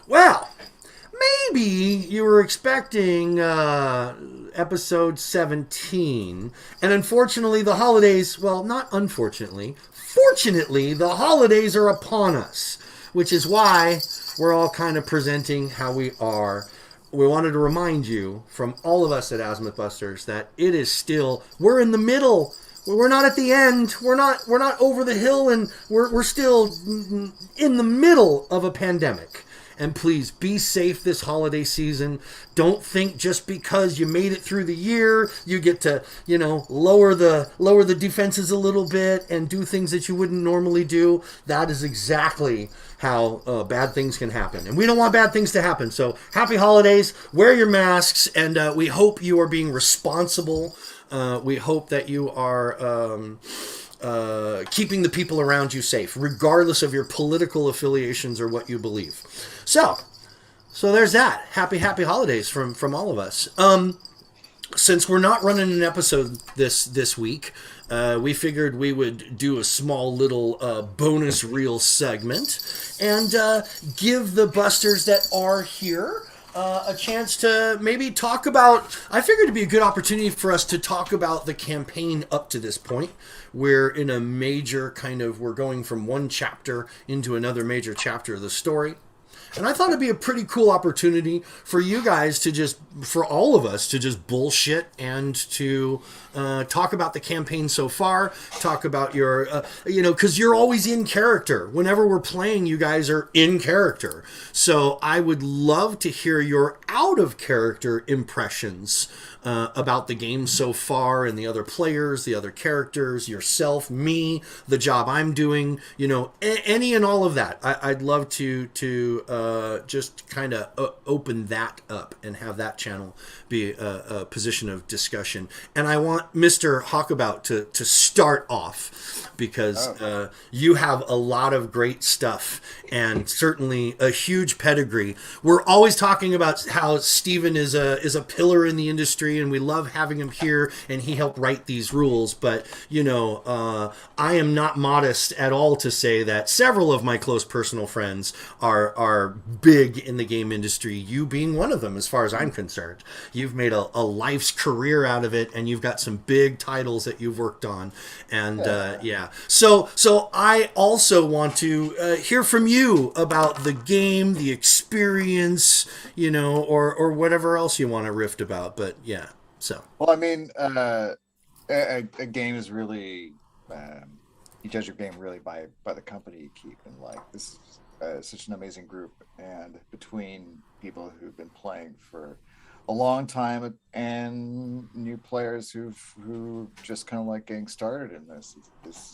Well, maybe you were expecting episode 17, and unfortunately, the holidays, well, not unfortunately, fortunately, the holidays are upon us, which is why we're all kind of presenting how we are. We wanted to remind you from all of us at Azmyth Busters that it is still, we're in the middle. We're not at the end. We're not over the hill, and we're still in the middle of a pandemic. And please be safe this holiday season. Don't think just because you made it through the year, you get to, lower the defenses a little bit and do things that you wouldn't normally do. That is exactly how bad things can happen. And we don't want bad things to happen. So happy holidays. Wear your masks, and we hope you are being responsible. We hope that you are keeping the people around you safe, regardless of your political affiliations or what you believe. So there's that. Happy holidays from all of us. Since we're not running an episode this week, we figured we would do a small little bonus reel segment and give the busters that are here a chance to maybe talk about. I figured it'd be a good opportunity for us to talk about the campaign up to this point. We're in a major we're going from one chapter into another major chapter of the story. And I thought it'd be a pretty cool opportunity for you guys for all of us to just bullshit and to talk about the campaign so far, talk about your, because you're always in character. Whenever we're playing, you guys are in character. So I would love to hear your out of character impressions about the game so far and the other players, the other characters, yourself, me, the job I'm doing, any and all of that. I'd love to just kind of open that up and have that channel be a position of discussion. And I want Mr. Hawkabout to start off because you have a lot of great stuff and certainly a huge pedigree. We're always talking about how Steven is a pillar in the industry, and we love having him here, and he helped write these rules. But I am not modest at all to say that several of my close personal friends are big in the game industry, you being one of them as far as I'm concerned. You've made a life's career out of it, and you've got some big titles that you've worked on. And so I also want to hear from you about the game, the experience, or whatever else you want to riff about. But yeah, so. Well, I mean, a game is really you judge your game really by the company you keep, and like this is such an amazing group, and between people who've been playing for a long time and new players who just kind of like getting started in this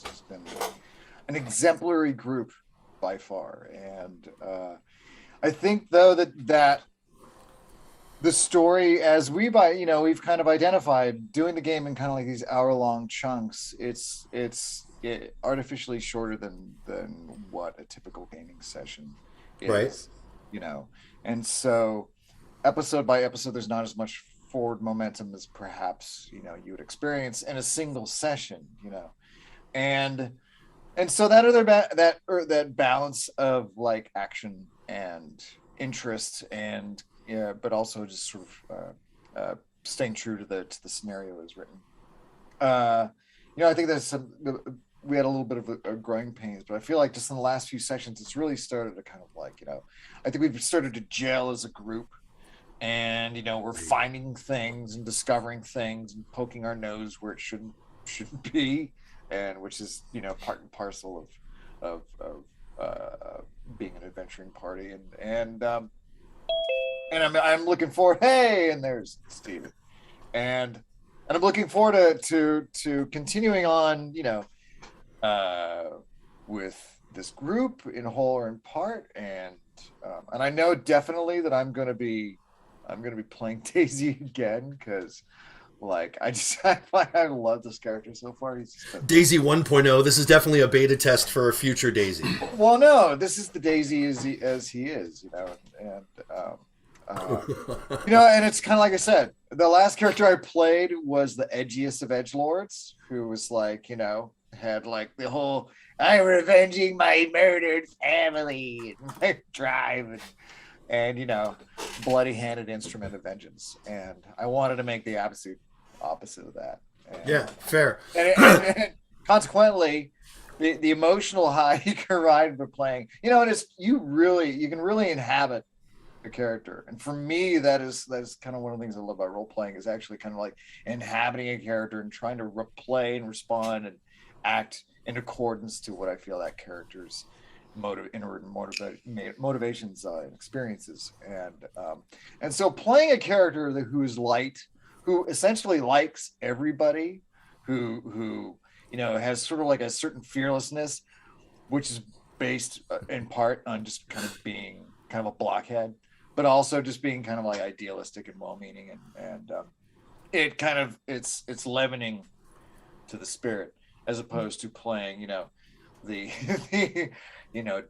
has been an exemplary group by far. And I think though that the story, as we've kind of identified, doing the game in kind of like these hour-long chunks, it's artificially shorter than what a typical gaming session is, Right. And so episode by episode, there's not as much forward momentum as perhaps you would experience in a single session, and so that balance of like action and interest and but also just sort of staying true to the scenario as written. I think there's we had a little bit of a growing pains, but I feel like just in the last few sessions, it's really started to kind of like, I think we've started to gel as a group, and we're finding things and discovering things and poking our nose where it shouldn't be, and which is part and parcel of being an adventuring party, and I'm looking forward. Hey, and there's Steven, and I'm looking forward to continuing on, with this group in whole or in part, and I know definitely that I'm going to be playing Daisy again, because like I love this character so far. Daisy 1.0. This is definitely a beta test for a future Daisy. Well, no, this is the Daisy as he is, and and it's kind of like I said, the last character I played was the edgiest of edgelords, who was like, had like the whole "I'm revenging my murdered family" and my drive, and bloody-handed instrument of vengeance. And I wanted to make the absolute opposite of that. And, Yeah, fair. and consequently, the emotional high you can ride by playing, and it's you can really inhabit a character. And for me, that is kind of one of the things I love about role playing, is actually kind of like inhabiting a character and trying to play and respond and act in accordance to what I feel that character's motivations and experiences. And so playing a character who's light, who essentially likes everybody, who has sort of like a certain fearlessness, which is based in part on just kind of being kind of a blockhead, but also just being kind of like idealistic and well-meaning, and it kind of it's leavening to the spirit, as opposed to playing the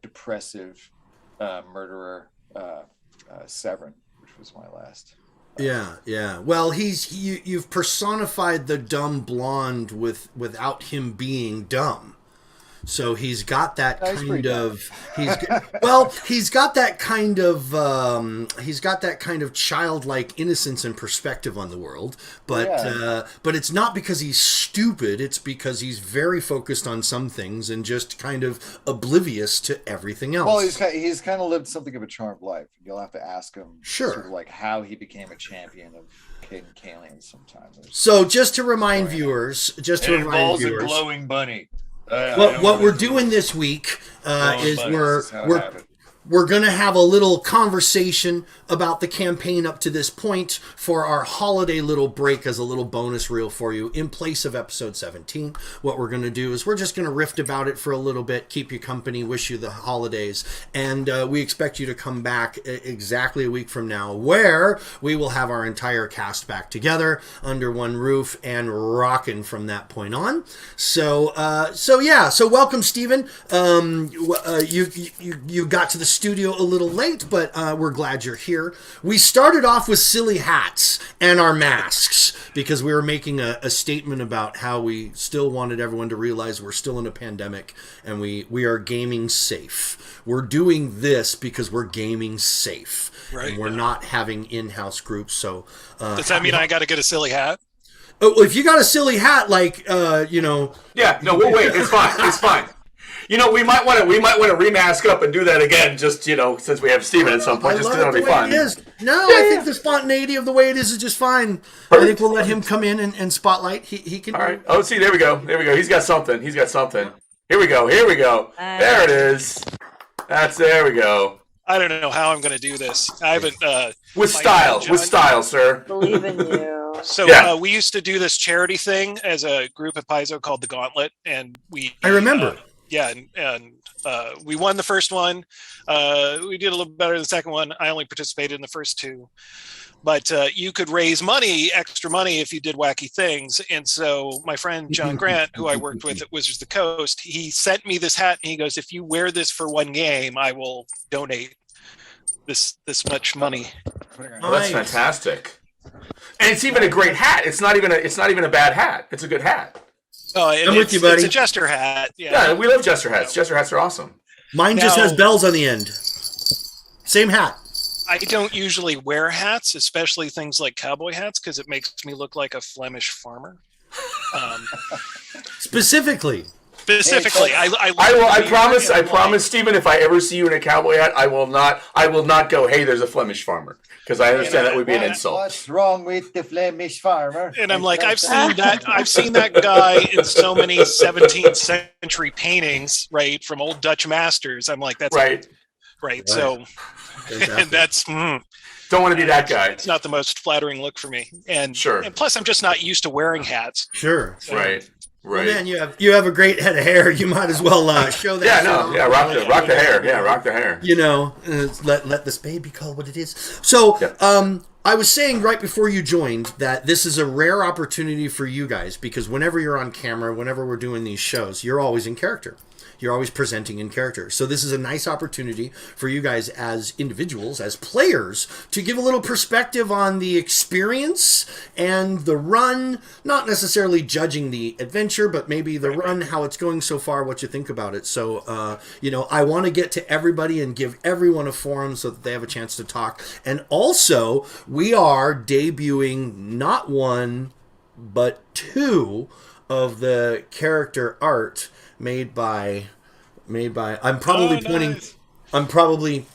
depressive murderer Severin, which was my last. Yeah. Well, you've personified the dumb blonde without him being dumb. So he's got that kind of he's got that kind of childlike innocence and perspective on the world, but it's not because he's stupid. It's because he's very focused on some things and just kind of oblivious to everything else. Well, he's kind of lived something of a charmed life. You'll have to ask him, sort of like how he became a champion of Caden Kalian sometime. So just to remind viewers, a glowing bunny. What we're doing this week is we're going to have a little conversation about the campaign up to this point for our holiday little break as a little bonus reel for you in place of episode 17. What we're going to do is we're just going to riff about it for a little bit, keep you company, wish you the holidays, and we expect you to come back exactly a week from now, where we will have our entire cast back together under one roof and rocking from that point on. So welcome, Stephen. You got to the studio a little late, but we're glad you're here. We started off with silly hats and our masks because we were making a statement about how we still wanted everyone to realize we're still in a pandemic and we are gaming safe. We're doing this because we're gaming safe. Right. And we're not having in-house groups. So does that mean I got to get a silly hat? Oh, if you got a silly hat, like Yeah, no, we'll wait. It's fine. It's fine. We might want to remask up and do that again, just since we have Steven at some point, just because it'll be fun. I think the spontaneity of the way it is just fine. Perfect. I think we'll let him come in and spotlight. He can. All right. Oh, see, there we go. He's got something. Here we go. There it is. There we go. I don't know how I'm going to do this. I haven't. With style, sir. Believe in you. So we used to do this charity thing as a group at Paizo called the Gauntlet, and I remember. And we won the first one. We did a little better than the second one. I only participated in the first two. But you could raise extra money, if you did wacky things. And so my friend John Grant, who I worked with at Wizards of the Coast, he sent me this hat, and he goes, if you wear this for one game, I will donate this much money. Oh, that's fantastic. And it's even a great hat. It's not even a bad hat. It's a good hat. Oh, I'm with you, buddy. It's a jester hat. Yeah, we love jester hats. Jester hats are awesome. Mine just has bells on the end. Same hat. I don't usually wear hats, especially things like cowboy hats, because it makes me look like a Flemish farmer. Specifically, I promise, Stephen. If I ever see you in a cowboy hat, I will not go, hey, there's a Flemish farmer, because I understand that would be an insult. What's wrong with the Flemish farmer? And I'm like, I've seen that guy in so many 17th century paintings, right, from old Dutch masters. I'm like, that's right. So, and that's. Don't want to be that guy. It's not the most flattering look for me, and sure. And plus, I'm just not used to wearing hats. Sure. So, right. Well, man, you have a great head of hair. You might as well show that. Rock the hair. Yeah, rock the hair. Let the spade be called what it is. So, I was saying right before you joined that this is a rare opportunity for you guys, because whenever you're on camera, whenever we're doing these shows, you're always in character. You're always presenting in character. So this is a nice opportunity for you guys as individuals, as players, to give a little perspective on the experience and the run, not necessarily judging the adventure, but maybe the run, how it's going so far, what you think about it. So, I want to get to everybody and give everyone a forum so that they have a chance to talk. And also, we are debuting not one, but two of the character art made by I'm probably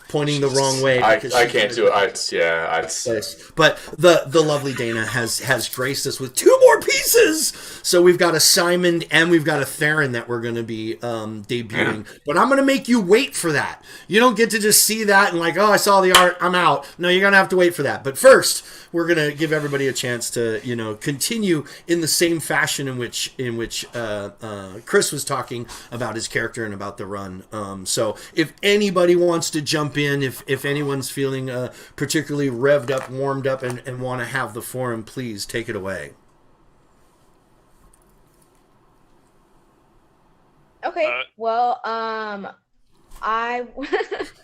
pointing the wrong way. I can't do it. But the lovely Dana has graced us with two more pieces. So we've got a Simon and we've got a Theron that we're going to be debuting. But I'm going to make you wait for that. You don't get to just see that and like, oh, I saw the art, I'm out. No, you're going to have to wait for that. But first, we're going to give everybody a chance to, continue in the same fashion in which Chris was talking about his character and about the run. So if anybody wants to jump in, if anyone's feeling particularly revved up, warmed up, and want to have the forum, please take it away. Okay. Well, I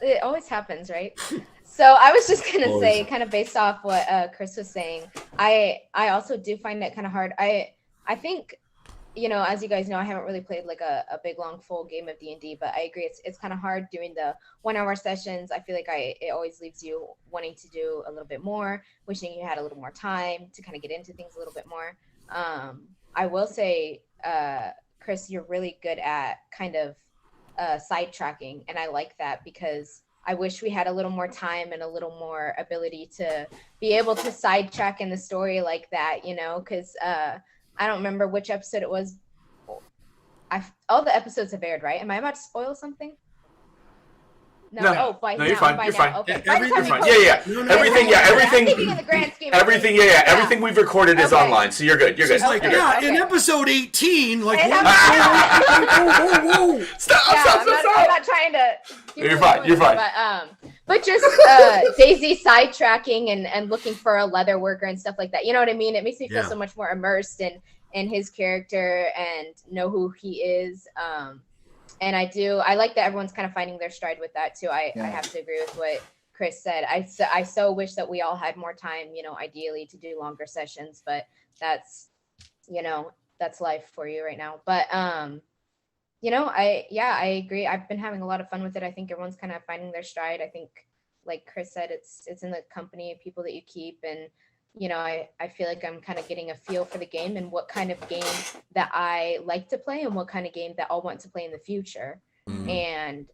it always happens, right? So I was just gonna say, kind of based off what Chris was saying, I also do find it kind of hard. I think, as you guys know, I haven't really played like a big long full game of D&D, but I agree it's kind of hard doing the 1 hour sessions. I feel like it always leaves you wanting to do a little bit more, wishing you had a little more time to kind of get into things a little bit more. I will say, Chris, you're really good at kind of sidetracking, and I like that because I wish we had a little more time and a little more ability to be able to sidetrack in the story like that, because I don't remember which episode it was. All the episodes have aired, right? Am I about to spoil something? No. Oh, by now. You're fine. By you're now. fine. Okay. You're fine. Yeah. Everything. Yeah. Everything. I'm thinking in the grand scheme of Everything. things. Yeah. Everything we've recorded is online, so you're good. You're good. She's like, You're good. in episode 18, like, And whoa. Stop. I'm not trying to. You're fine. You're fine. But just Daisy sidetracking and looking for a leather worker and stuff like that. You know what I mean? It makes me feel so much more immersed in his character and know who he is. And I like that everyone's kind of finding their stride with that too. I have to agree with what Chris said. I so wish that we all had more time, ideally to do longer sessions, but that's life for you right now. But I agree. I've been having a lot of fun with it. I think everyone's kind of finding their stride. I think, like Chris said, it's in the company of people that you keep, and I feel like I'm kind of getting a feel for the game and what kind of game that I like to play and what kind of game that I'll want to play in the future. Mm-hmm. And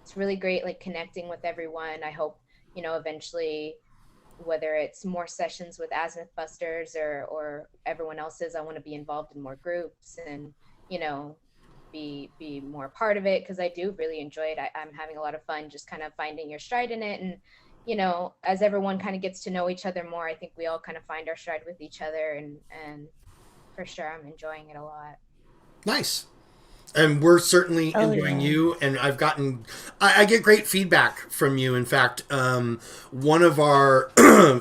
it's really great, like connecting with everyone. I hope, eventually, whether it's more sessions with Azmyth Busters or everyone else's, I want to be involved in more groups and, be more part of it, because I do really enjoy it. I'm having a lot of fun just kind of finding your stride in it. And as everyone kind of gets to know each other more, I think we all kind of find our stride with each other, and for sure I'm enjoying it a lot. Nice. And we're certainly enjoying you, and I get great feedback from you. In fact, one of our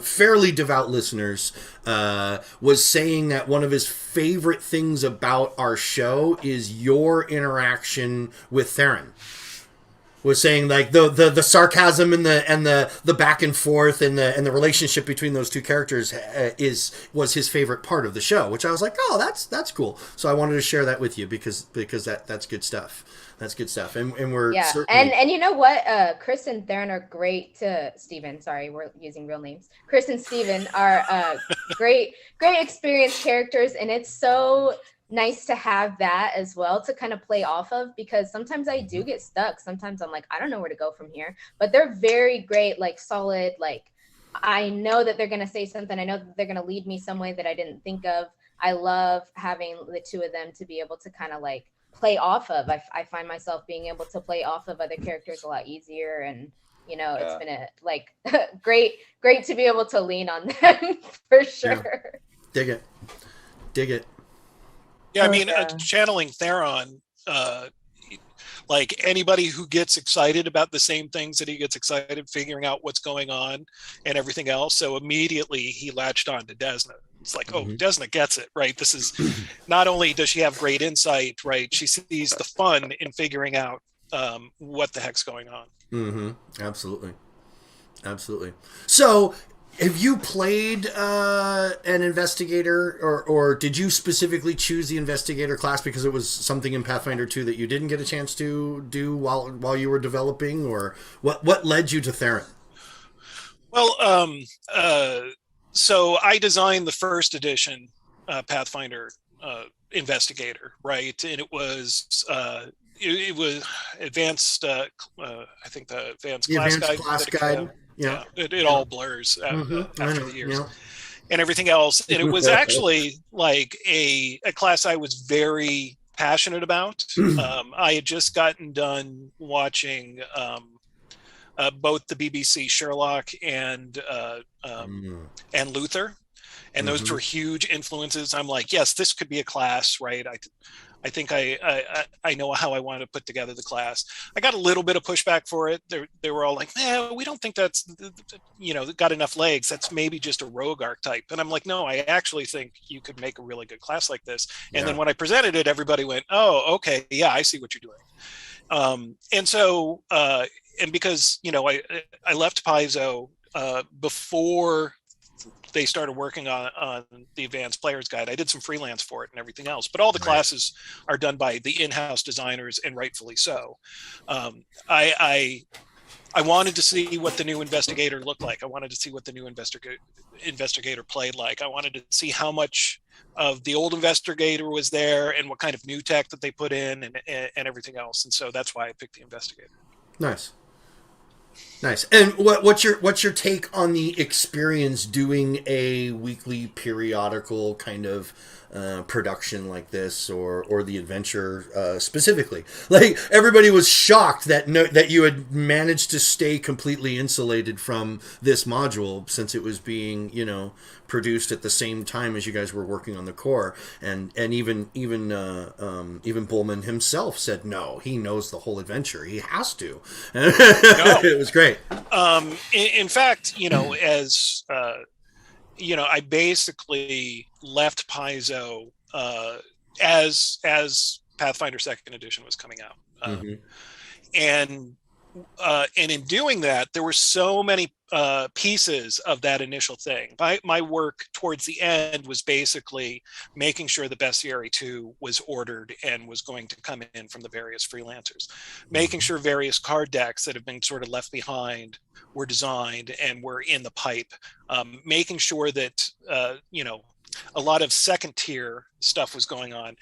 fairly devout listeners was saying that one of his favorite things about our show is your interaction with Theron. Was saying like the sarcasm and the back and forth and the relationship between those two characters was his favorite part of the show, which I was like, oh, that's cool. So I wanted to share that with you because that's good stuff. That's good stuff. And we're certainly... and you know what? Chris and Theron are great to Steven. Sorry, we're using real names. Chris and Steven are great experienced characters, and it's so nice to have that as well to kind of play off of, because sometimes I do get stuck. Sometimes I'm like, I don't know where to go from here, but they're very great, like solid, like I know that they're going to say something. I know that they're going to lead me some way that I didn't think of. I love having the two of them to be able to kind of like play off of. I find myself being able to play off of other characters a lot easier. And, it's been great to be able to lean on them for sure. Yeah. Dig it. Yeah, I mean, channeling Theron, like anybody who gets excited about the same things that he gets excited, figuring out what's going on and everything else. So immediately he latched on to Desna. It's like, oh, Desna gets it, right? This is not only does she have great insight, right? She sees the fun in figuring out what the heck's going on. Absolutely. So, have you played an investigator, or did you specifically choose the investigator class because it was something in Pathfinder 2 that you didn't get a chance to do while you were developing, or what led you to Theron? Well, so I designed the first edition Pathfinder investigator, right? And it was advanced. I think the advanced class guide. Yeah, it all blurs after the years and everything else. And it was actually like a class I was very passionate about. I had just gotten done watching both the BBC Sherlock and Luther, and those were huge influences. I'm like, yes, this could be a class, right? I think I know how I wanted to put together the class. I got a little bit of pushback for it. They were all like, we don't think that's, got enough legs. That's maybe just a rogue archetype. And I'm like, no, I actually think you could make a really good class like this. And then when I presented it, everybody went, oh, okay, yeah, I see what you're doing. And so, and because, I left Paizo before they started working on the advanced player's guide. I did some freelance for it and everything else, but all the classes are done by the in-house designers, and rightfully so. I wanted to see what the new investigator looked like. I wanted to see what the new investigator played like. I wanted to see how much of the old investigator was there and what kind of new tech that they put in and everything else. And so that's why I picked the investigator. Nice. And what's your take on the experience doing a weekly periodical kind of production like this, or the adventure specifically? Like, everybody was shocked that you had managed to stay completely insulated from this module, since it was being produced at the same time as you guys were working on the core, and even Bullman himself said no, he knows the whole adventure, he has to. It was great. In fact, as I basically left Paizo as Pathfinder 2nd Edition was coming out, and in doing that, there were so many pieces of that initial thing. My work towards the end was basically making sure the Bestiary 2 was ordered and was going to come in from the various freelancers, making sure various card decks that have been sort of left behind were designed and were in the pipe, making sure that a lot of second tier stuff was going on.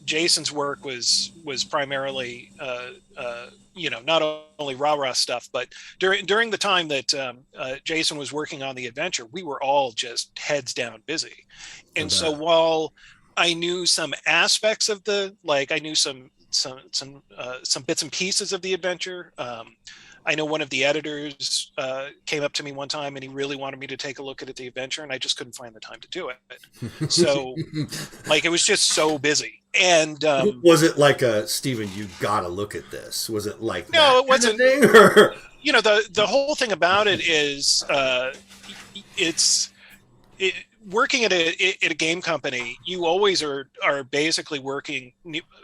Jason's work was primarily not only rah-rah stuff, but during the time that Jason was working on the adventure, we were all just heads down busy. And so while I knew some aspects of I knew some bits and pieces of the adventure, I know one of the editors came up to me one time and he really wanted me to take a look at the adventure, and I just couldn't find the time to do it. So it was just so busy. And was it like Steven, you gotta look at this? Was it like no, it wasn't. Kind of thing, or? The whole thing about it is working at a game company, you always are basically working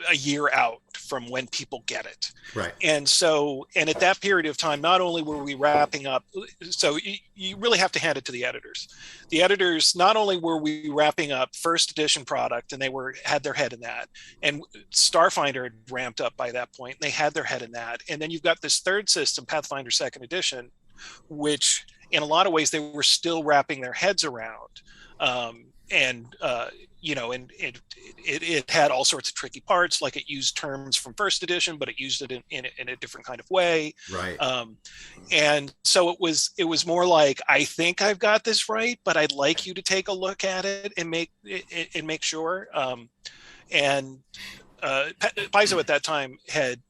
a year out from when people get it. Right. And so, and at that period of time, not only were we wrapping up, so you really have to hand it to the editors. The editors, not only were we wrapping up first edition product, and they had their head in that, and Starfinder had ramped up by that point, and they had their head in that. And then you've got this third system, Pathfinder 2nd Edition, which in a lot of ways they were still wrapping their heads around. And it had all sorts of tricky parts, like it used terms from first edition, but it used it in a different kind of way. Right. And so it was more like, I think I've got this right, but I'd like you to take a look at it and make sure. And Paizo at that time had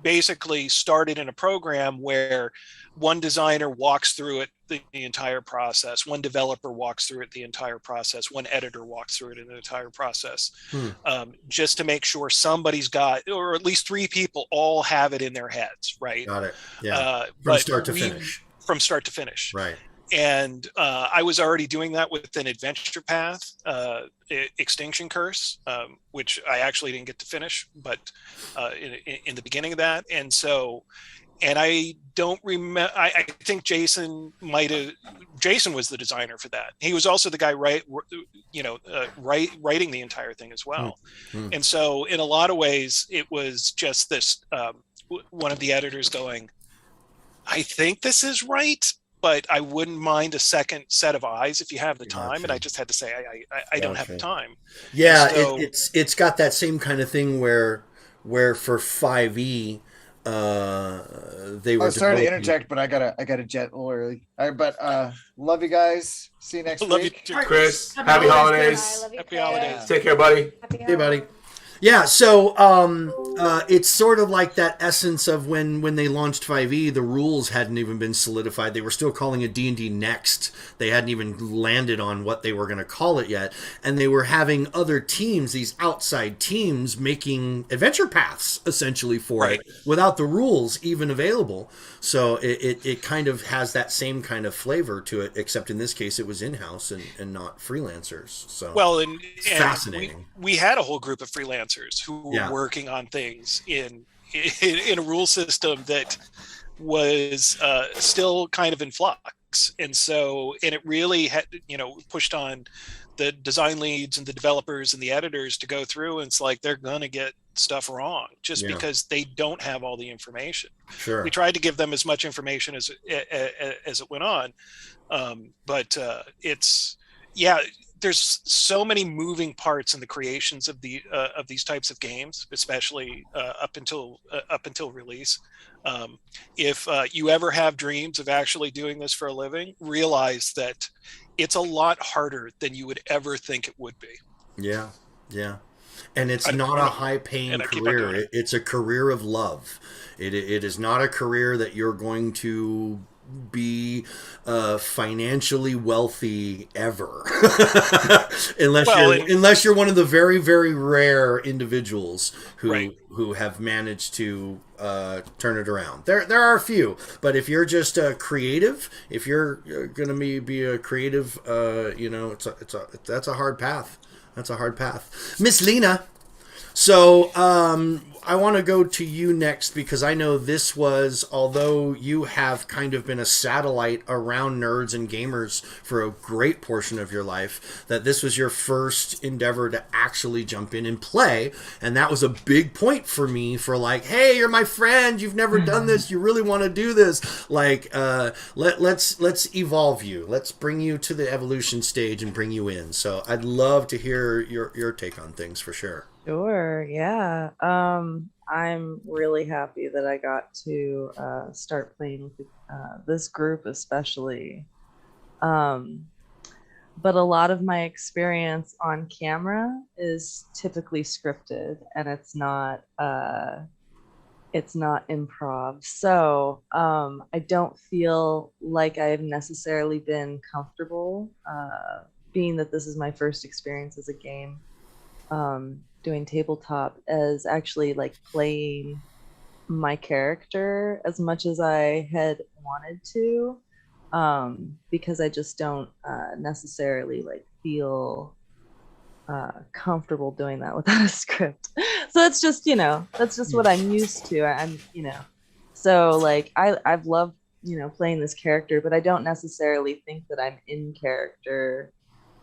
basically started in a program where one designer walks through it the entire process, one developer walks through it the entire process, one editor walks through it in the entire process, just to make sure somebody's got, or at least three people all have it in their heads, right? Got it. Yeah. From start to finish. From start to finish. Right. I was already doing that with an adventure path, Extinction Curse, which I actually didn't get to finish, but in the beginning of that. And so, and I don't remember, I think Jason was the designer for that. He was also the guy writing the entire thing as well. Mm-hmm. And so in a lot of ways, it was just this, one of the editors going, I think this is right, but I wouldn't mind a second set of eyes if you have the time. Gotcha. And I just had to say, I don't have the time. Yeah, so, it's got that same kind of thing where for 5e, they were. Sorry to interject, but I gotta jet a little early. All right, but love you guys. See you next week. Love you too, Chris. Happy holidays. Happy holidays. Take care, buddy. Hey, buddy. Yeah, so it's sort of like that essence of when they launched 5e, the rules hadn't even been solidified. They were still calling it D&D Next. They hadn't even landed on what they were going to call it yet. And they were having other teams, these outside teams, making adventure paths, essentially, for it, without the rules even available. So it kind of has that same kind of flavor to it, except in this case it was in-house and not freelancers. So and fascinating. We had a whole group of freelancers who were working on things in a rule system that was still kind of in flux, and it really had pushed on the design leads and the developers and the editors to go through, and it's like they're gonna get stuff wrong just because they don't have all the information. Sure. We tried to give them as much information as it went on, but there's so many moving parts in the creations of these types of games, especially up until release. If you ever have dreams of actually doing this for a living, realize that it's a lot harder than you would ever think it would be. Yeah. And it's not a high-paying career. It's a career of love. It is not a career that you're going to be financially wealthy ever, unless you're one of the very, very rare individuals who have managed to turn it around. There are a few, but if you're just a creative, if you're going to be a creative, that's a hard path. That's a hard path. Miss Lena. So I want to go to you next, because I know this was, although you have kind of been a satellite around nerds and gamers for a great portion of your life, that this was your first endeavor to actually jump in and play. And that was a big point for me, for like, hey, you're my friend. You've never done this. You really want to do this. Like, let's evolve you. Let's bring you to the evolution stage and bring you in. So I'd love to hear your take on things, for sure. Sure, yeah. I'm really happy that I got to start playing with this group especially. But a lot of my experience on camera is typically scripted, and it's not improv. So I don't feel like I've necessarily been comfortable, being that this is my first experience as a game. Doing tabletop, as actually like playing my character as much as I had wanted to, because I just don't necessarily like feel comfortable doing that without a script. So that's just what I'm used to. So like I've loved playing this character, but I don't necessarily think that I'm in character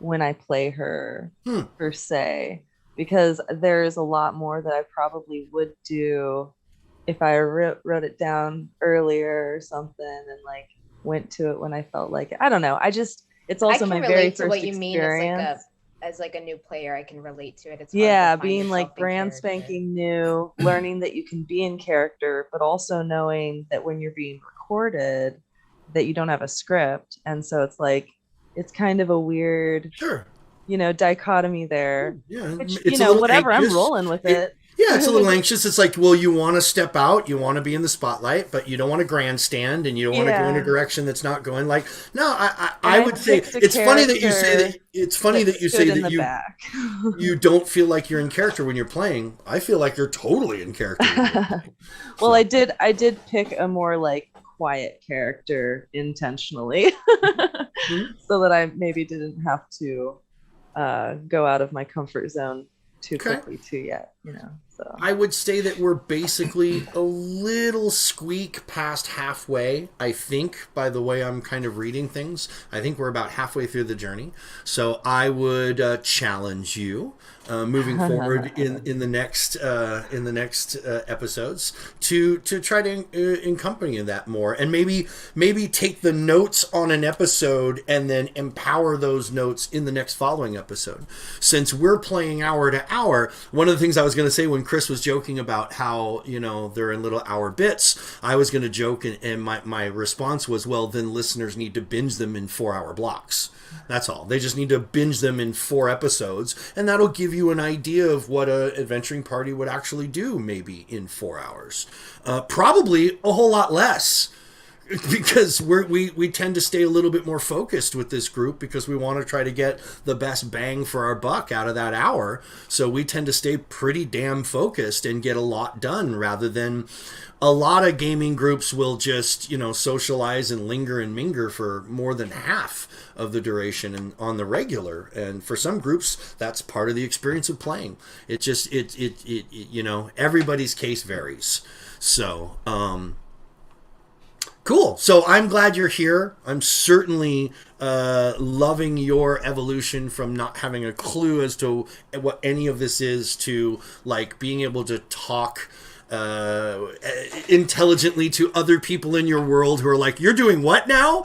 when I play her per se. Because there's a lot more that I probably would do if I wrote it down earlier or something and like went to it when I felt like it. I don't know. It's also my very first what you experience. Mean as a new player, I can relate to it. It's being like brand spanking new, learning that you can be in character, but also knowing that when you're being recorded, that you don't have a script, and so it's like it's kind of a weird. Sure. Dichotomy there. Yeah, which, whatever, anxious. I'm rolling with it. Yeah, it's a little anxious. It's like, well, you want to step out, you want to be in the spotlight, but you don't want to grandstand, and you don't want to go in a direction that's not going. Like, no, I would say it's funny that you say that. It's funny that you say that you don't feel like you're in character when you're playing. I feel like you're totally in character. Well, I did pick a more like quiet character intentionally so that I maybe didn't have to go out of my comfort zone too quickly too yet, so I would say that we're basically a little squeak past halfway, I think, by the way I'm kind of reading things. I think we're about halfway through the journey. So I would challenge you moving forward in the next episodes to try to accompany that more, and maybe take the notes on an episode and then empower those notes in the next following episode. Since we're playing hour to hour, one of the things I was going to say when Chris was joking about how they're in little hour bits, I was going to joke, and my response was, well, then listeners need to binge them in 4-hour blocks. That's all. They just need to binge them in 4 episodes, and that'll give you an idea of what a adventuring party would actually do maybe in 4 hours. Probably a whole lot less, because we tend to stay a little bit more focused with this group because we want to try to get the best bang for our buck out of that hour. So we tend to stay pretty damn focused and get a lot done, rather than a lot of gaming groups will just, socialize and linger and minger for more than half of the duration and on the regular. And for some groups, that's part of the experience of playing. It just, everybody's case varies. So, cool. So I'm glad you're here. I'm certainly loving your evolution from not having a clue as to what any of this is to like being able to talk intelligently to other people in your world who are like, you're doing what now?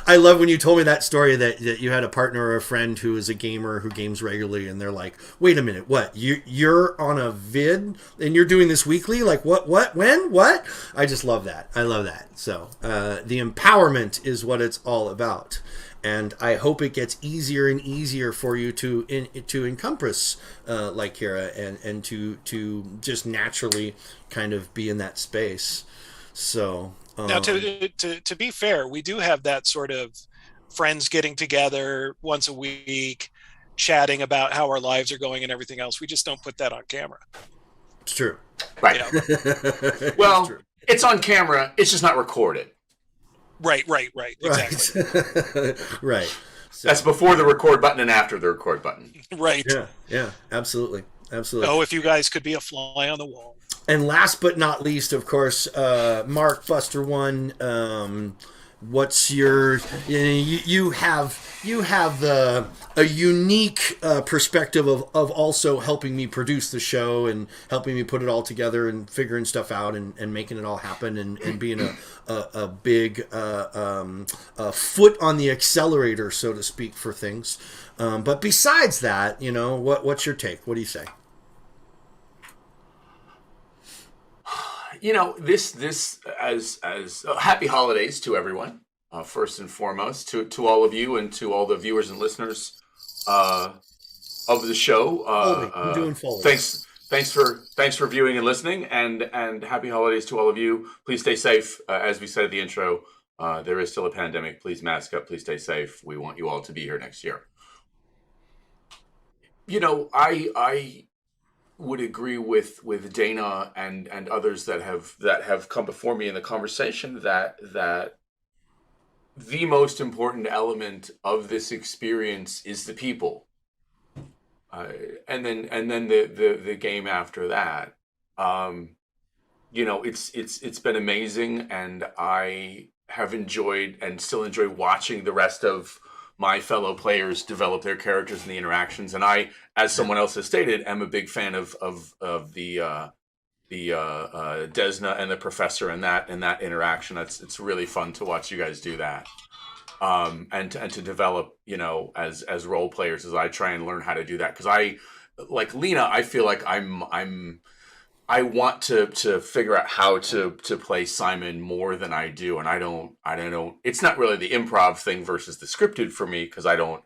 I love when you told me that story that you had a partner or a friend who is a gamer who games regularly, and they're like, wait a minute, what? You're on a vid and you're doing this weekly? Like what, when, what? I just love that. I love that. So the empowerment is what it's all about. And I hope it gets easier and easier for you to encompass like Kira and to just naturally kind of be in that space. So now, to be fair, we do have that sort of friends getting together once a week, chatting about how our lives are going and everything else. We just don't put that on camera. It's true, right? Well, it's on camera. It's just not recorded. Right. Exactly. Right. So, that's before the record button and after the record button. Right. Yeah. Absolutely. Oh, if you guys could be a fly on the wall. And last but not least, of course, Mark Buster One. What's your? You have a unique perspective of also helping me produce the show and helping me put it all together and figuring stuff out and making it all happen and being a big foot on the accelerator, so to speak, for things. But besides that, what's your take? What do you say? This as happy holidays to everyone. First and foremost, to all of you and to all the viewers and listeners of the show. I'm doing Foley. Thanks for viewing and listening, and happy holidays to all of you. Please stay safe. As we said at the intro, there is still a pandemic. Please mask up. Please stay safe. We want you all to be here next year. I would agree with Dana and others that have come before me in the conversation that the most important element of this experience is the people, and then the game after that. It's been amazing, and I have enjoyed and still enjoy watching the rest of my fellow players develop their characters and the interactions. And I, as someone else has stated, am a big fan of the Desna and the professor and that interaction. It's really fun to watch you guys do that. And to develop, as role players, as I try and learn how to do that. Cause I, like Lena, I feel like I want to figure out how to play Simon more than I do. And I don't know. It's not really the improv thing versus the scripted for me, because I don't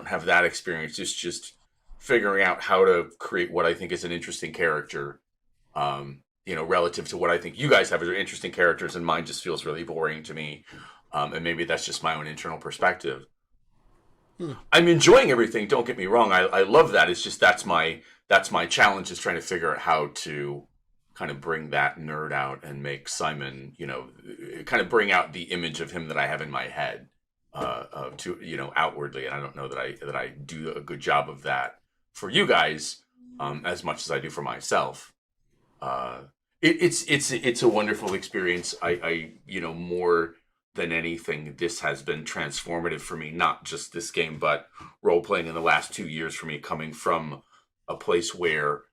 have that experience. It's just figuring out how to create what I think is an interesting character, relative to what I think you guys have as interesting characters, and mine just feels really boring to me. And maybe that's just my own internal perspective. I'm enjoying everything. Don't get me wrong. I love that. It's just that's my challenge, is trying to figure out how to kind of bring that nerd out and make Simon, kind of bring out the image of him that I have in my head, to outwardly. And I don't know that I do a good job of that for you guys, as much as I do for myself. It's a wonderful experience. I more than anything, this has been transformative for me, not just this game, but role playing in the last 2 years for me, coming from a place where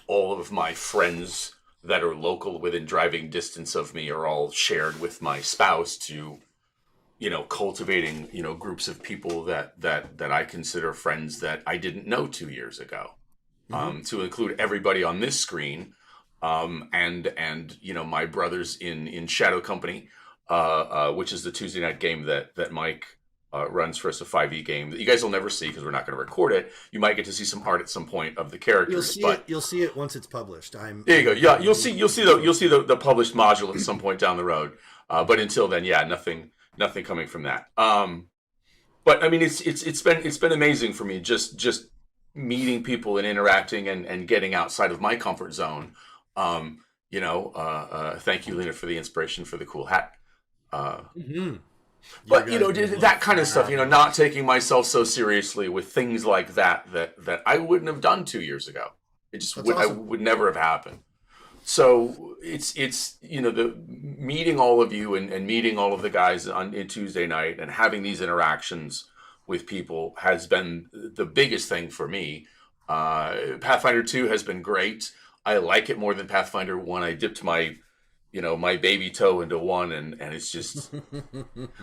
all of my friends that are local within driving distance of me are all shared with my spouse, to cultivating groups of people that I consider friends that I didn't know 2 years ago, to include everybody on this screen, and my brothers in Shadow Company, which is the Tuesday night game that Mike runs for us, a 5e game that you guys will never see because we're not going to record it. You might get to see some art at some point of the characters. You'll see it once it's published. There you go. Yeah, you'll see the published module at some point down the road. But until then, yeah, nothing coming from that. But I mean, it's been amazing for me just meeting people and interacting and getting outside of my comfort zone. Thank you, Lena, for the inspiration for the cool hat. But that kind of stuff, not taking myself so seriously with things like that I wouldn't have done 2 years ago. It just That's awesome. I would never have happened. So it's the meeting all of you and meeting all of the guys on Tuesday night and having these interactions with people has been the biggest thing for me. Pathfinder 2 has been great. I like it more than Pathfinder 1. I dipped my my baby toe into 1, and it's just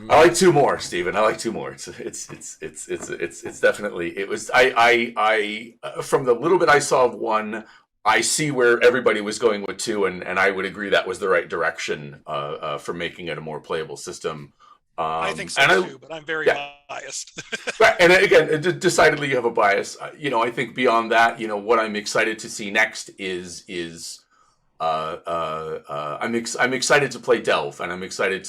I like 2 more, Stephen. I like 2 more. It's definitely, it was I from the little bit I saw of 1, I see where everybody was going with 2, and I would agree that was the right direction for making it a more playable system. I think so too, but I'm very biased. Right, and again, decidedly you have a bias. I think beyond that, what I'm excited to see next is I'm excited to play Delve, and I'm excited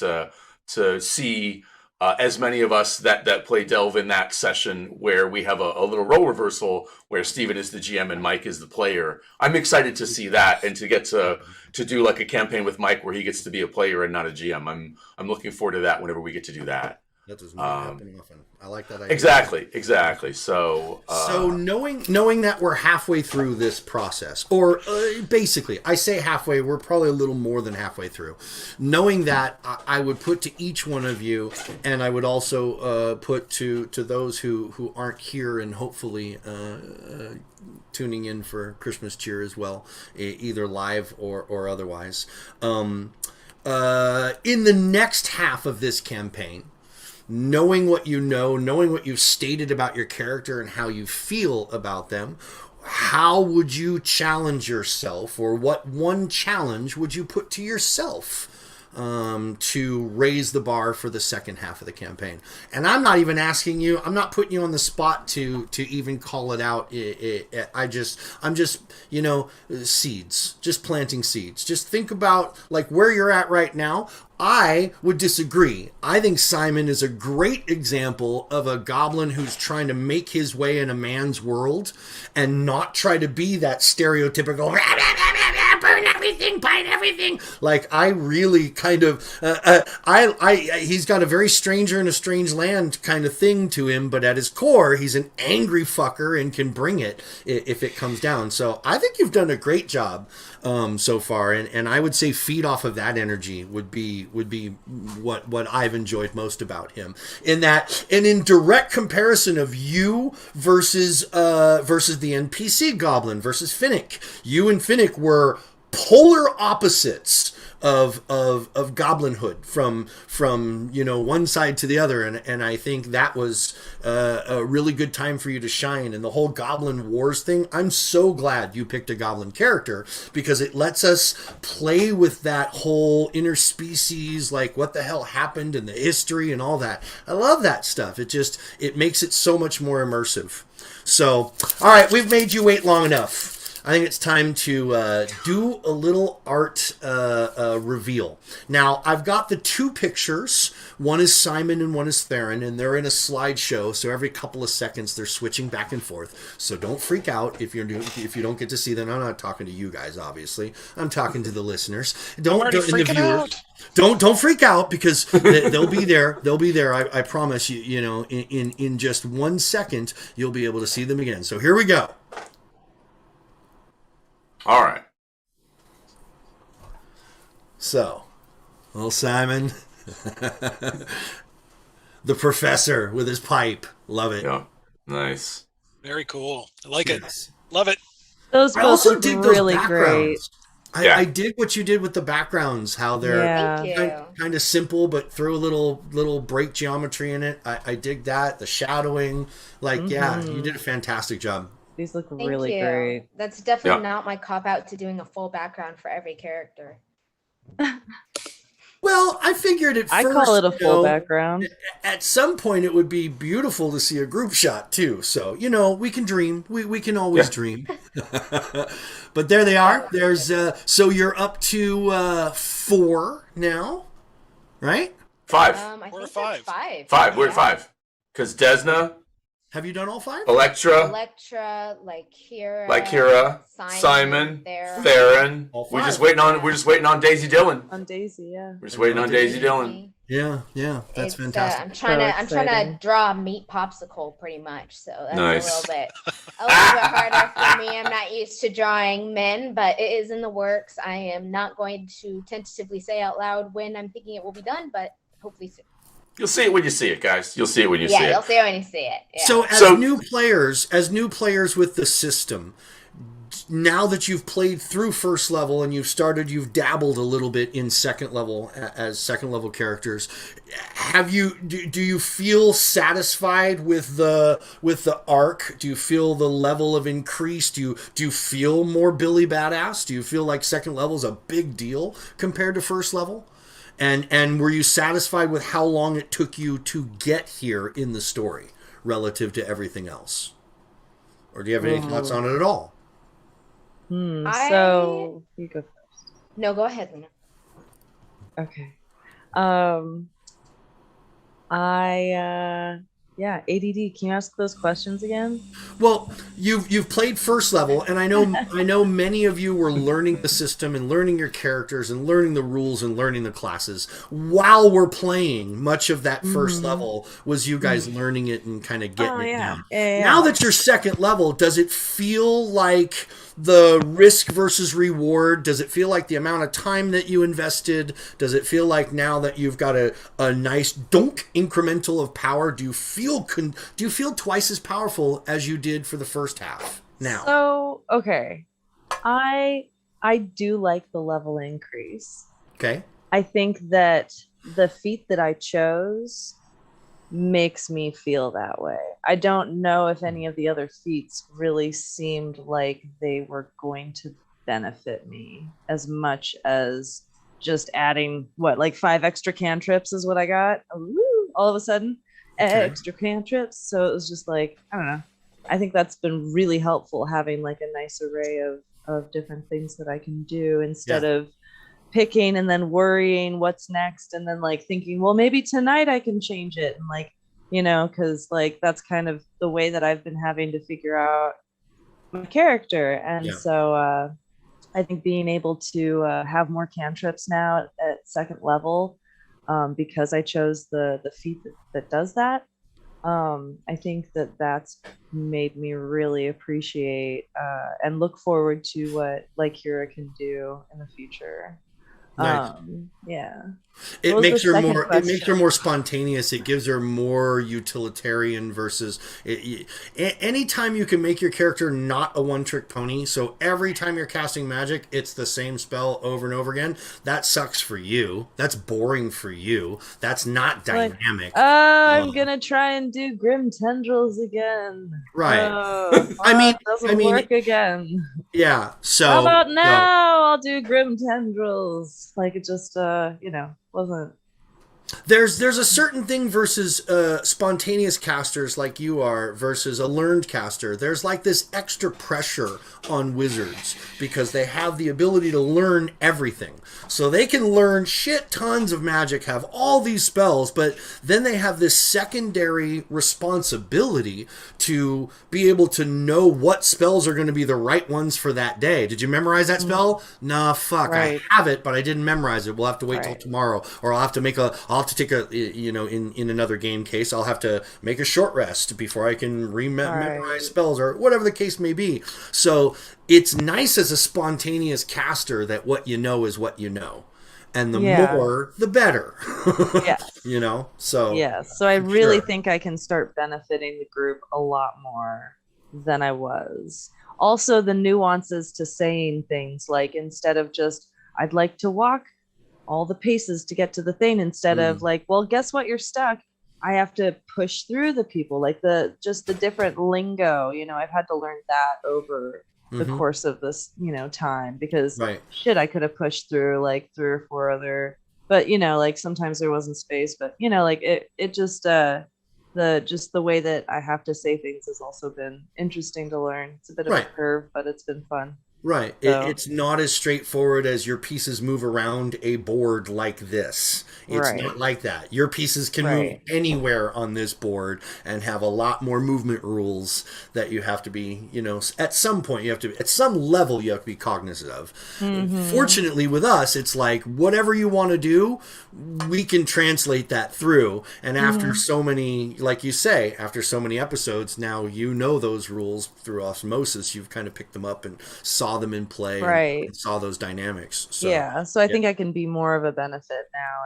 to see as many of us that play Delve in that session where we have a little role reversal where Steven is the GM and Mike is the player. I'm excited to see that and to get to do like a campaign with Mike where he gets to be a player and not a GM. I'm looking forward to that whenever we get to do that. That does not happen often. I like that idea. Exactly. So knowing that we're halfway through this process, or basically, I say halfway, we're probably a little more than halfway through. Knowing that, I would put to each one of you, and I would also put to those who aren't here and hopefully tuning in for Christmas cheer as well, either live or otherwise. In the next half of this campaign, knowing what you know, knowing what you've stated about your character and how you feel about them, how would you challenge yourself, or what one challenge would you put to yourself to raise the bar for the second half of the campaign? And I'm not even asking you, I'm not putting you on the spot to even call it out. I'm just seeds, just planting seeds. Just think about like where you're at right now. I would disagree. I think Simon is a great example of a goblin who's trying to make his way in a man's world and not try to be that stereotypical burn everything, bite everything. Like, I really kind of, he's got a very stranger in a strange land kind of thing to him, but at his core, he's an angry fucker and can bring it if it comes down. So I think you've done a great job so far, and I would say feed off of that energy would be what I've enjoyed most about him. In that, and in direct comparison of you versus the NPC goblin versus Finnick, you and Finnick were polar opposites of goblinhood from one side to the other, and I think that was a really good time for you to shine. And the whole Goblin Wars thing, I'm so glad you picked a goblin character, because it lets us play with that whole interspecies, like what the hell happened and the history and all that. I love that stuff. It makes it so much more immersive. So, all right, we've made you wait long enough. I think it's time to do a little art reveal. Now, I've got the two pictures. One is Simon and one is Theron, and they're in a slideshow. So every couple of seconds, they're switching back and forth. So don't freak out if you don't get to see them. I'm not talking to you guys, obviously. I'm talking to the listeners. Don't already and the freaking viewers. out. Don't freak out, because they'll be there. They'll be there. I promise you. You know, in just 1 second, you'll be able to see them again. So here we go. All right. So, little Simon, the professor with his pipe. Love it. Yeah. Nice. Very cool. I like it. Yes. Love it. Those I both also look dig those really great. backgrounds. Yeah. I dig what you did with the backgrounds. How they're Yeah. Thank you. kind of simple, but throw a little break geometry in it. I dig that. The shadowing, yeah, you did a fantastic job. These look Thank really you. great. That's definitely Yeah. not my cop out to doing a full background for every character. Well, I figured at I first, call it a you full know, background. at some point it would be beautiful to see a group shot too. So, we can dream. We can always Yeah. dream. But there they are. There's so you're up to 4 now, right? 5. I We're think five. that's 5. 5. We're Yeah. at 5. Because Desna, Have you done all 5? Electra, Electra, Kira, Simon, Theron. Theron. All We're just 5. waiting on Daisy Dillon. On Daisy, yeah. We're just waiting on Daisy Dillon. Yeah, that's It's, fantastic. I'm trying to exciting. draw a meat popsicle pretty much, so that's Nice. a little bit harder for me. I'm not used to drawing men, but it is in the works. I am not going to tentatively say out loud when I'm thinking it will be done, but hopefully soon. You'll see it when you see it, guys. You'll see it when you see Yeah, you'll it. see it when you see it. Yeah. So So- new players with the system, now that you've played through first level and you've dabbled a little bit in second level as second level characters, do you feel satisfied with the arc? Do you feel the level of increase? Do you feel more Billy Badass? Do you feel like second level is a big deal compared to first level? And were you satisfied with how long it took you to get here in the story relative to everything else? Or do you have any thoughts on it at all? So you go first. No, go ahead, Lena. Okay. ADD. Can you ask those questions again? Well, you've played first level, and I know many of you were learning the system and learning your characters and learning the rules and learning the classes while we're playing. Much of that first level was you guys learning it and kind of getting it down. Yeah. Now that you're second level, does it feel like the risk versus reward? Does it feel like the amount of time that you invested? Does it feel like now that you've got a nice dunk incremental of power, do you feel twice as powerful as you did for the first half now? So okay, I do like the level increase. Okay. I think that the feat that I chose makes me feel that way. I don't know if any of the other feats really seemed like they were going to benefit me as much as just adding 5 extra cantrips is what I got. Ooh, all of a sudden, extra cantrips. So it was just I don't know. I think that's been really helpful, having a nice array of different things that I can do instead of picking and then worrying what's next and then thinking, well, maybe tonight I can change it, and because that's kind of the way that I've been having to figure out my character. And so I think being able to have more cantrips now at second level, because I chose the feat that does that, I think that's made me really appreciate and look forward to what Kira can do in the future. Nice. It What was makes the her second more. It question? makes her more spontaneous. It gives her more utilitarian versus. Anytime you can make your character not a one-trick pony, so every time you're casting magic, it's the same spell over and over again. That sucks for you. That's boring for you. That's not dynamic. I'm gonna try and do Grim Tendrils again. Right. It doesn't work again. Yeah. So How about now? I'll do Grim Tendrils. It just wasn't There's a certain thing versus spontaneous casters like you are versus a learned caster. There's like this extra pressure on wizards because they have the ability to learn everything. So they can learn shit tons of magic, have all these spells, but then they have this secondary responsibility to be able to know what spells are going to be the right ones for that day. Did you memorize that spell? Nah, fuck. Right. I have it, but I didn't memorize it. We'll have to wait till Right. tomorrow, or I'll have to take a, you know, in another game case, I'll have to make a short rest before I can memorize spells or whatever the case may be. So it's nice as a spontaneous caster that what you know is what you know. And the more, the better. Yes. You know? So Yes. So I really Sure. think I can start benefiting the group a lot more than I was. Also, the nuances to saying things like instead of just, I'd like to walk all the paces to get to the thing, instead of like, well, guess what? You're stuck. I have to push through the people, like the different lingo, you know, I've had to learn that over the course of this, you know, time, because Right. shit, I could have pushed through like 3 or 4 other, but you know, like sometimes there wasn't space, but you know, like it just, the way that I have to say things has also been interesting to learn. It's a bit of Right. a curve, but it's been fun. Right. So- It's not as straightforward as your pieces move around a board like this. It's Right. not like that. Your pieces can move Right. anywhere on this board and have a lot more movement rules that you have to be, you know, at some point you have to, at some level you have to be cognizant of. Fortunately with us, it's like whatever you want to do, we can translate that through. And after so many, like you say, after so many episodes, now you know those rules through osmosis. You've kind of picked them up and saw them in play, Right. and saw those dynamics. So, Yeah, so I think I can be more of a benefit now,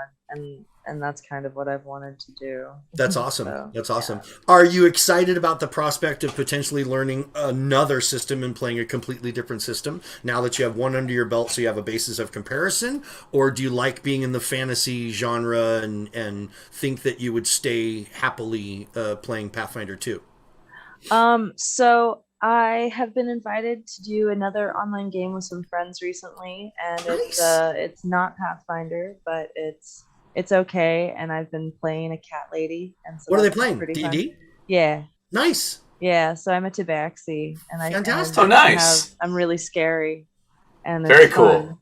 and that's kind of what I've wanted to do. That's awesome. So, That's awesome. Are you excited about the prospect of potentially learning another system and playing a completely different system now that you have one under your belt, so you have a basis of comparison? Or do you like being in the fantasy genre and think that you would stay happily playing Pathfinder 2? So I have been invited to do another online game with some friends recently, and it's not Pathfinder, but it's okay. And I've been playing a cat lady, and so What are they that's been playing? pretty fun. D&D? Yeah, Nice. yeah. So I'm a Tabaxi, and Fantastic. Oh, nice. I'm really scary, and Very it's cool. fun.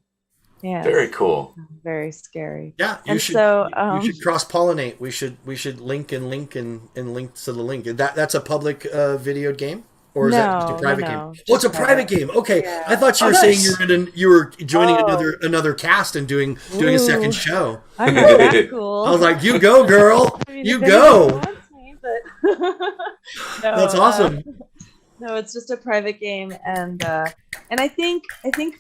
Yeah, Very cool. very scary. Yeah, you And should. so, You should cross pollinate. We should link and link to the link. That's a public videoed game, or is that just a private game? no, Oh, it's a just private private. game. Okay, Yeah. I thought you Oh, were saying nice. you were joining Oh. another cast and doing a second Ooh. show. I'm not that cool. I was like, you go, girl, I mean, you if go. anyone wants me, but no, That's awesome. No, it's just a private game, and I think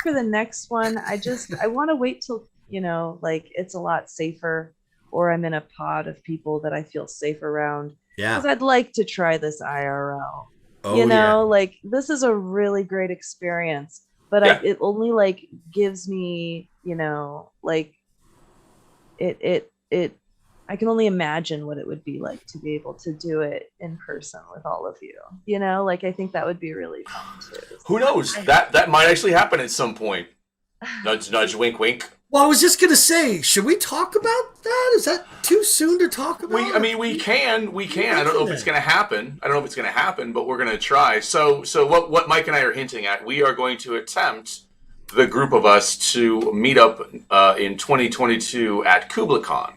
for the next one, I want to wait till, you know, like it's a lot safer, or I'm in a pod of people that I feel safe around, Yeah. because I'd like to try this IRL. Oh, You know, yeah. like this is a really great experience, but Yeah. it only like gives me, you know, like it I can only imagine what it would be like to be able to do it in person with all of you. You know, like I think that would be really fun too. Who knows? That might actually happen at some point. Nudge, nudge, wink, wink. Well, I was just gonna say, should we talk about that? Is that too soon to talk about? We can. I don't know if it's going to happen. But we're going to try. So what Mike and I are hinting at, we are going to attempt, the group of us, to meet up in 2022 at KublaCon.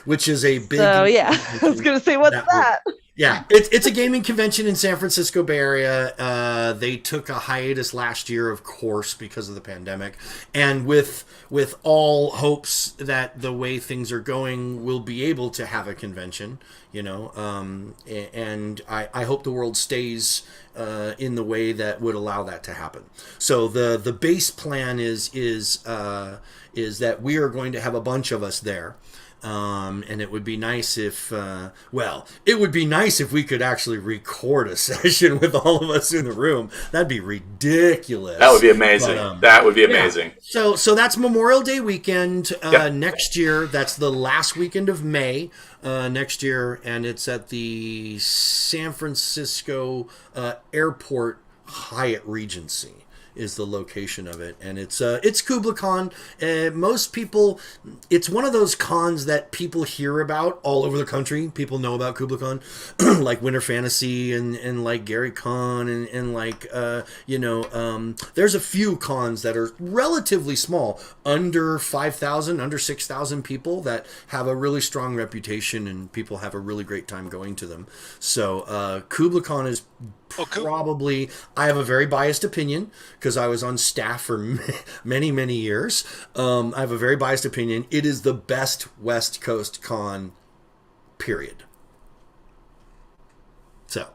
Which is a big. So yeah, I was gonna say, what's that? Yeah, it's a gaming convention in San Francisco Bay Area. They took a hiatus last year, of course, because of the pandemic, and with all hopes that the way things are going, we'll be able to have a convention. You know, and I hope the world stays in the way that would allow that to happen. So the base plan is that we are going to have a bunch of us there. And it would be nice if, we could actually record a session with all of us in the room. That'd be ridiculous. That would be amazing. Yeah. So that's Memorial Day weekend Yep. next year. That's the last weekend of May next year, and it's at the San Francisco Airport Hyatt Regency. is the location of it, and it's Kubla Khan. Most people, it's one of those cons that people hear about all over the country. People know about Kubla Khan, like Winter Fantasy and like Gary Khan and like there's a few cons that are relatively small, under 5,000, under 6,000 people, that have a really strong reputation and people have a really great time going to them. So Kubla Khan is probably, I have a very biased opinion because I was on staff for many years. I have a very biased opinion. It is the best West Coast con, period. So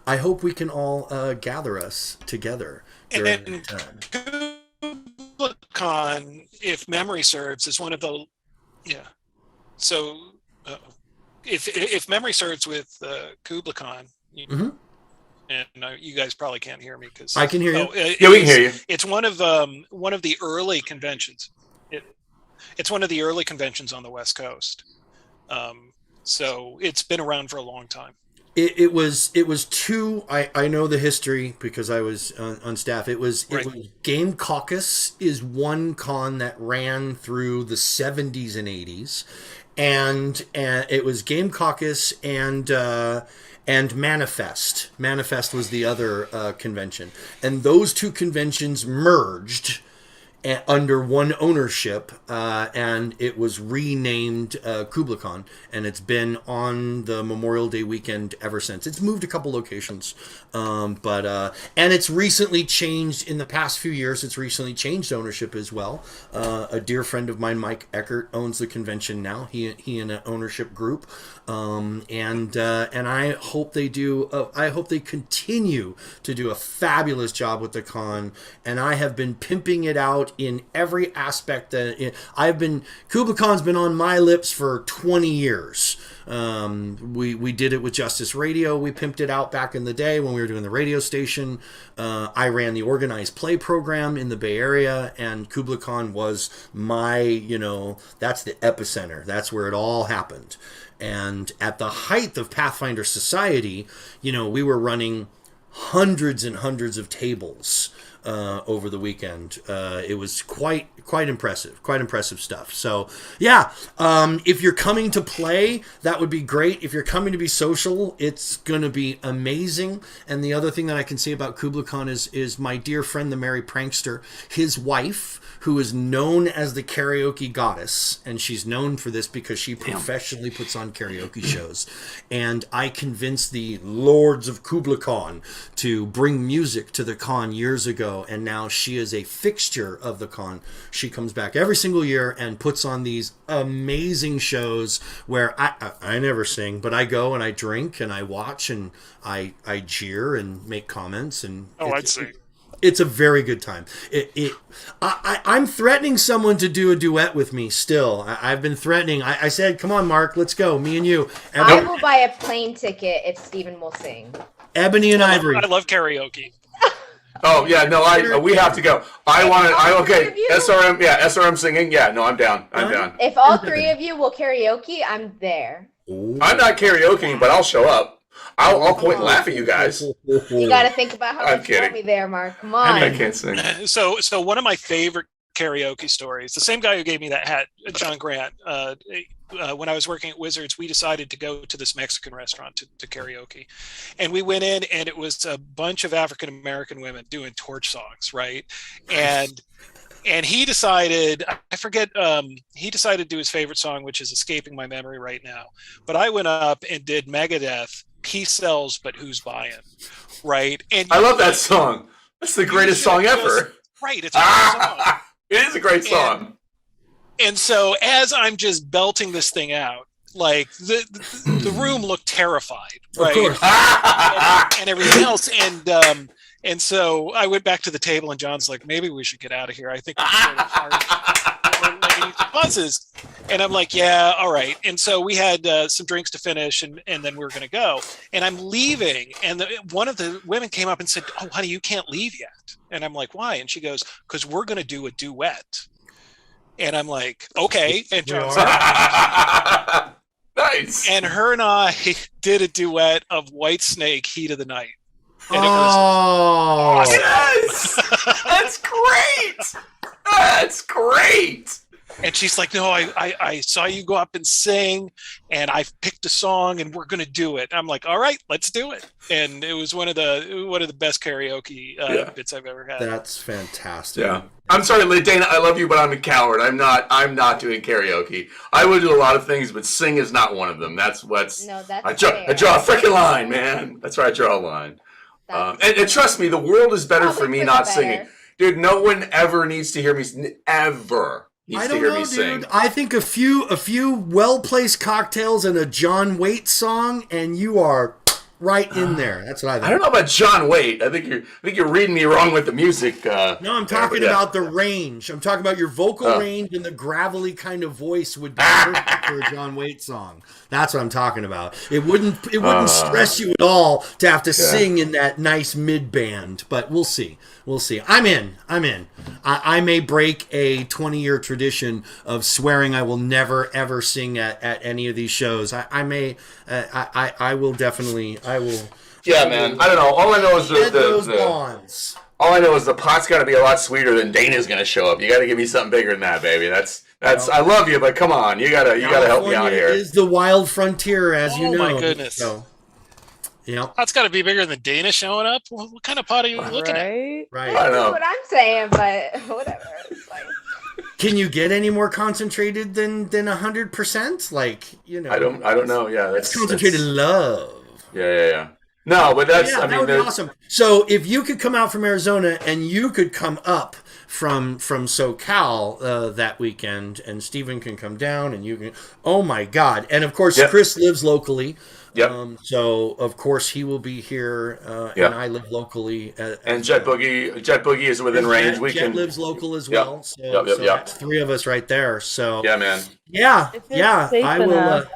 I hope we can all gather us together during that time. Kubla Khan, if memory serves, is one of the So if memory serves with Kubla Khan, and you guys probably can't hear me because I can hear you. Yeah, we can hear you. It's one of the early conventions. It's one of the early conventions on the West Coast. So it's been around for a long time. It was two. I know the history because I was on staff. It was Game Caucus is one con that ran through the 70s and 80s, and it was Game Caucus and Manifest. Manifest was the other convention, and those two conventions merged under one ownership, and it was renamed Kubla Khan, and it's been on the Memorial Day weekend ever since. It's moved a couple locations, but it's recently changed in the past few years. It's recently changed ownership as well. A dear friend of mine, Mike Eckert, owns the convention now. He and an ownership group, and I hope they do. I hope they continue to do a fabulous job with the con, and I have been pimping it out in every aspect that Kubla Khan's been on my lips for 20 years. We did it with Justice Radio. We pimped it out back in the day when we were doing the radio station. I ran the organized play program in the Bay Area, and Kubla Khan was my, that's the epicenter. That's where it all happened. And at the height of Pathfinder Society, we were running hundreds and hundreds of tables over the weekend. It was quite impressive stuff. So if you're coming to play, that would be great. If you're coming to be social, it's going to be amazing. And the other thing that I can say about Kubla Khan is my dear friend, the Merry Prankster, his wife, who is known as the karaoke goddess, and she's known for this because she professionally puts on karaoke shows. And I convinced the lords of Kubla Khan to bring music to the con years ago, and now she is a fixture of the con. She comes back every single year and puts on these amazing shows where I never sing, but I go and I drink and I watch and I jeer and make comments, and I'd say it's a very good time. I'm threatening someone to do a duet with me still. I've been threatening. I said, come on, Mark, let's go. Me and you. I will buy a plane ticket if Steven will sing. Ebony and Ivory. I love karaoke. Oh yeah, no, we have to go. Okay. SRM singing. Yeah, no, I'm down. I'm down. If all three of you will karaoke, I'm there. Ooh. I'm not karaokeing, but I'll show up. I'll point and laugh at you guys. You got to think about how I'm much you want me there, Mark. Come on. I can't sing. So one of my favorite karaoke stories, the same guy who gave me that hat, John Grant, when I was working at Wizards, we decided to go to this Mexican restaurant to karaoke. And we went in, and it was a bunch of African-American women doing torch songs, right? And he decided, I forget, he decided to do his favorite song, which is escaping my memory right now. But I went up and did Megadeth, Peace Sells, But Who's Buying, right? And I love that song. That's the greatest song ever. Right, it's a great song. It is a great song. And so as I'm just belting this thing out, like the room looked terrified, right? Of course. And everything else. And so I went back to the table, and John's like, maybe we should get out of here. I think we're buzzes. And I'm like, yeah, all right. And so we had some drinks to finish, and then we were going to go. And I'm leaving, and one of the women came up and said, oh, honey, you can't leave yet. And I'm like, why? And she goes, because we're going to do a duet. And I'm like, okay. And John's like, nice. And her and I did a duet of White Snake, Heat of the Night. And it was Yes! That's great! That's great! And she's like, no, I saw you go up and sing, and I've picked a song, and we're going to do it. I'm like, all right, let's do it. And it was one of the best karaoke bits I've ever had. That's fantastic. Yeah. I'm sorry, Dana, I love you, but I'm a coward. I'm not doing karaoke. I will do a lot of things, but sing is not one of them. That's what's... No, that's I draw a freaking line, man. That's where I draw a line. And trust me, the world is better for me not singing. Dude, no one ever needs to hear me, ever. I don't know, dude. I think a few well-placed cocktails and a John Waite song, and you are right in there. That's what I think. I don't know about John Waite. I think you're reading me wrong with the music. No, I'm talking about the range. I'm talking about your vocal range, and the gravelly kind of voice would be perfect for a John Waite song. That's what I'm talking about. It wouldn't stress you at all to have to sing in that nice mid band, but we'll see. We'll see. I'm in. I may break a 20-year tradition of swearing I will never ever sing at any of these shows. I will definitely. I will. Yeah, man. I don't know. All I know is all I know is the pot's got to be a lot sweeter than Dana's going to show up. You got to give me something bigger than that, baby. That's. I love you, but come on, you gotta help me out here. Is the wild frontier, as you know. Oh my goodness. So, That's got to be bigger than Dana showing up. What kind of pot are you looking at? Right. I know what I'm saying, but whatever. It's like... Can you get any more concentrated than 100%? Like, I don't know. Yeah, that's concentrated love. Yeah. No, but that's. Yeah, that would be awesome. So if you could come out from Arizona and you could come up from SoCal that weekend, and Steven can come down, and you can. Oh my God! And of course, Chris lives locally. Yep. So of course he will be here, and I live locally. And Jet Boogie is within range. Jet lives local as well. So that's three of us right there. So yeah, man. Yeah. I will.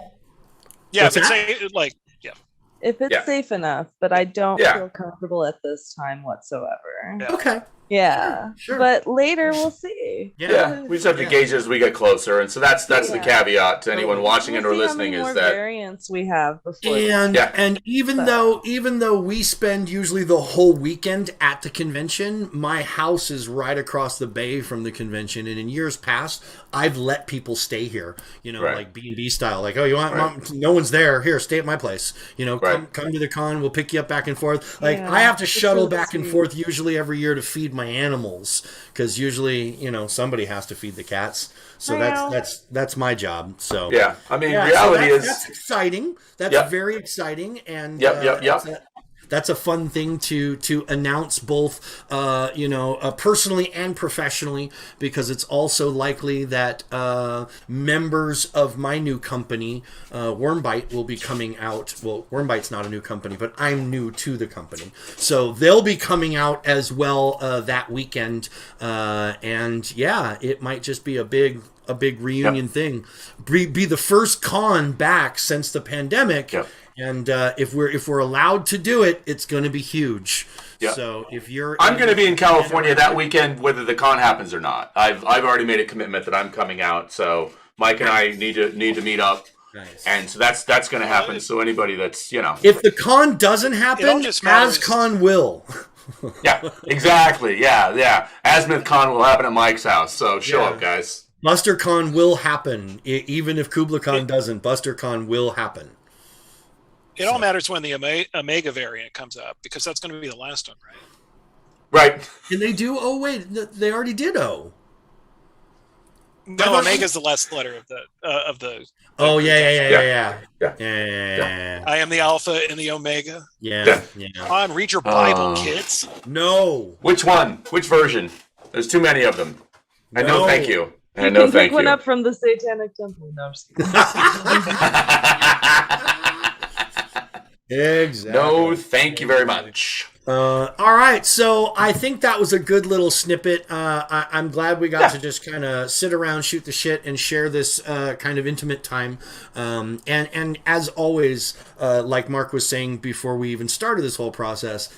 If it's safe enough, but I don't feel comfortable at this time whatsoever. Yeah. Okay. Yeah. Sure. But later we'll see. Yeah. We just have to gauge as we get closer, and so that's the caveat to anyone watching it or listening is that variants we have before. And even though we spend usually the whole weekend at the convention, my house is right across the bay from the convention, and in years past, I've let people stay here. Like B&B style. Like, oh, you want? Mom, no one's there. Here, stay at my place. Come to the con. We'll pick you up back and forth. Like I have to shuttle back and forth usually every year to feed my animals, because usually somebody has to feed the cats, so that's my job. So reality is that's exciting. That's very exciting, and that's a fun thing to announce both personally and professionally, because it's also likely that members of my new company, Wormbite, will be coming out. Well, Wormbite's not a new company, but I'm new to the company, so they'll be coming out as well that weekend, and it might just be a big reunion thing. Be the first con back since the pandemic. And if we're allowed to do it, it's going to be huge. Yep. So I'm going to be in California that weekend, whether the con happens or not. I've already made a commitment that I'm coming out. So Mike and I need to meet up. Nice. And so that's going to happen. So anybody that's if the con doesn't happen, AzCon will. Yeah, exactly. Yeah. Azmyth Con will happen at Mike's house. So show up, guys. BusterCon will happen, even if KublaCon doesn't. BusterCon will happen. It all matters when the Omega variant comes up, because that's going to be the last one, right? Right. And they do. Oh wait, they already did. No, Omega's the last letter of the. Oh yeah. I am the Alpha and the Omega. Yeah. Come on, read your Bible, kids. No. Which one? Which version? There's too many of them. And no, thank you. And no, thank you. One up from the Satanic Temple. No, I'm just kidding. Exactly. No, thank you very much. All right, so I think that was a good little snippet. I'm glad we got to just kind of sit around, shoot the shit, and share this kind of intimate time. And as always, like Mark was saying before we even started this whole process,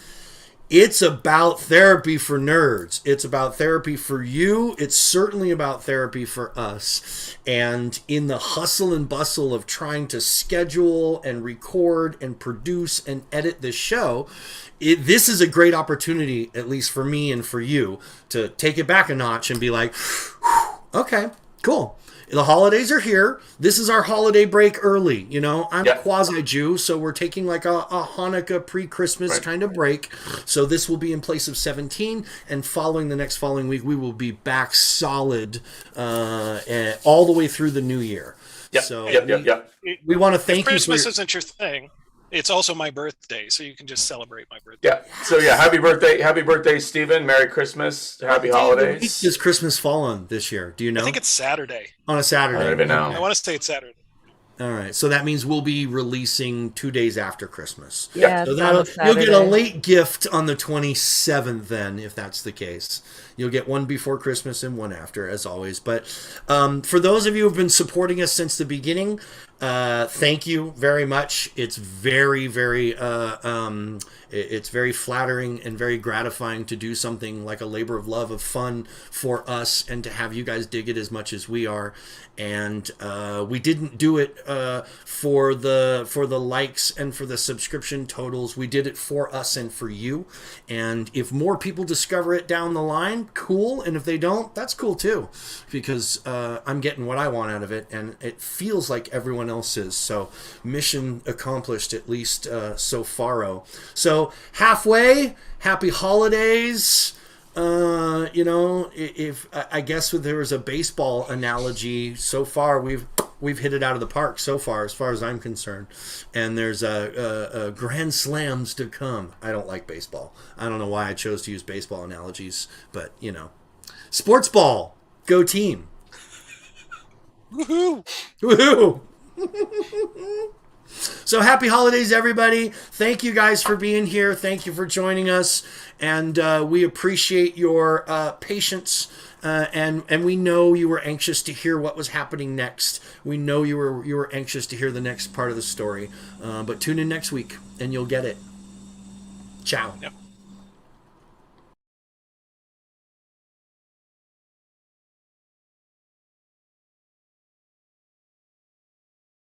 It's about therapy for nerds. It's about therapy for you. It's certainly about therapy for us. And in the hustle and bustle of trying to schedule and record and produce and edit this show, this is a great opportunity, at least for me and for you, to take it back a notch and be like, okay, cool. The holidays are here. This is our holiday break early. You know, I'm a quasi-Jew, so we're taking like a Hanukkah pre-Christmas kind of break. So this will be in place of 17, and following week, we will be back solid all the way through the new year. So we want to thank you. Christmas isn't your thing. It's also my birthday, so you can just celebrate my birthday. Yeah. So happy birthday, Stephen. Merry Christmas. Happy holidays. What week does Christmas fall on this year? Do you know? I think it's Saturday. On a Saturday. I don't even know. I want to say it's Saturday. All right, so that means we'll be releasing 2 days after Christmas. Yeah, so you'll get a late gift on the 27th then, if that's the case. You'll get one before Christmas and one after, as always. But for those of you who've been supporting us since the beginning, thank you very much. It's very, very it's very flattering and very gratifying to do something like a labor of love, of fun for us, and to have you guys dig it as much as we are. And we didn't do it for the likes and for the subscription totals. We did it for us and for you. And if more people discover it down the line, cool. And if they don't, that's cool too, because I'm getting what I want out of it, and it feels like everyone else is. So mission accomplished, at least so far. So halfway, happy holidays. If I guess there was a baseball analogy, so far we've hit it out of the park so far, as far as I'm concerned. And there's a grand slams to come. I don't like baseball. I don't know why I chose to use baseball analogies, but sports ball, go team. Woohoo! Woohoo! So happy holidays, everybody. Thank you guys for being here. Thank you for joining us. And we appreciate your patience. And we know you were anxious to hear what was happening next. We know you were anxious to hear the next part of the story. But tune in next week and you'll get it. Ciao. Yep.